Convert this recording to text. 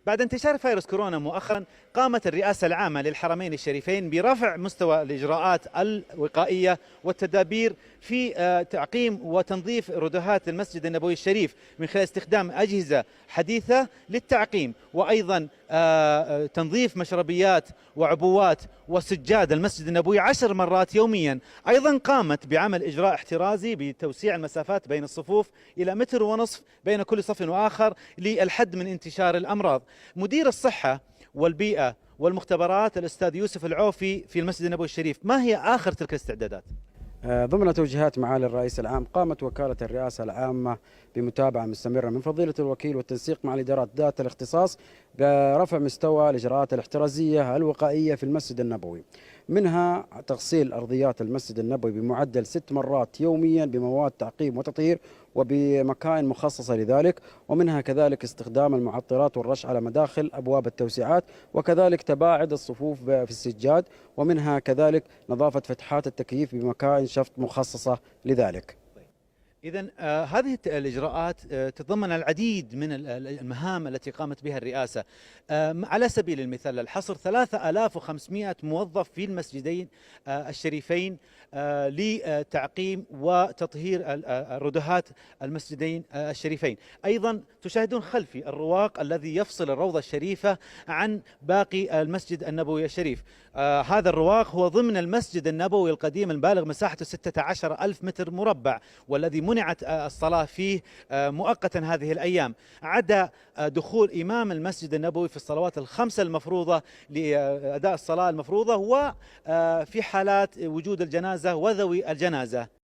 بعد انتشار فيروس كورونا مؤخرا، قامت الرئاسة العامة للحرمين الشريفين برفع مستوى الإجراءات الوقائية والتدابير في تعقيم وتنظيف ردهات المسجد النبوي الشريف من خلال استخدام أجهزة حديثة للتعقيم، وأيضا تنظيف مشربيات وعبوات وسجاد المسجد النبوي 10 مرات يوميا. أيضا قامت بعمل إجراء احترازي بتوسيع المسافات بين الصفوف إلى 1.5 متر بين كل صف وآخر للحد من انتشار الأمراض. مدير الصحة والبيئة والمختبرات الأستاذ يوسف العوفي في المسجد النبوي الشريف، ما هي آخر تلك الاستعدادات؟ ضمن توجيهات معالي الرئيس العام، قامت وكالة الرئاسة العامة بمتابعة مستمرة من فضيلة الوكيل والتنسيق مع الإدارات ذات الاختصاص برفع مستوى الإجراءات الاحترازية الوقائية في المسجد النبوي، منها تغسيل أرضيات المسجد النبوي بمعدل 6 مرات يوميا بمواد تعقيم وتطهير وبمكائن مخصصة لذلك، ومنها كذلك استخدام المعطرات والرش على مداخل أبواب التوسعات، وكذلك تباعد الصفوف في السجاد، ومنها كذلك نظافة فتحات التكييف بمكائن شفط مخصصة لذلك. إذن هذه الإجراءات تتضمن العديد من المهام التي قامت بها الرئاسة. على سبيل المثال الحصر 3500 موظف في المسجدين الشريفين لتعقيم وتطهير الردهات المسجدين الشريفين. أيضا تشاهدون خلفي الرواق الذي يفصل الروضة الشريفة عن باقي المسجد النبوي الشريف. هذا الرواق هو ضمن المسجد النبوي القديم البالغ مساحته 16 ألف متر مربع، والذي منعت الصلاة فيه مؤقتا هذه الأيام، عدا دخول إمام المسجد النبوي في الصلوات الخمسة المفروضة لأداء الصلاة المفروضة، وفي حالات وجود الجنازة وذوي الجنازة.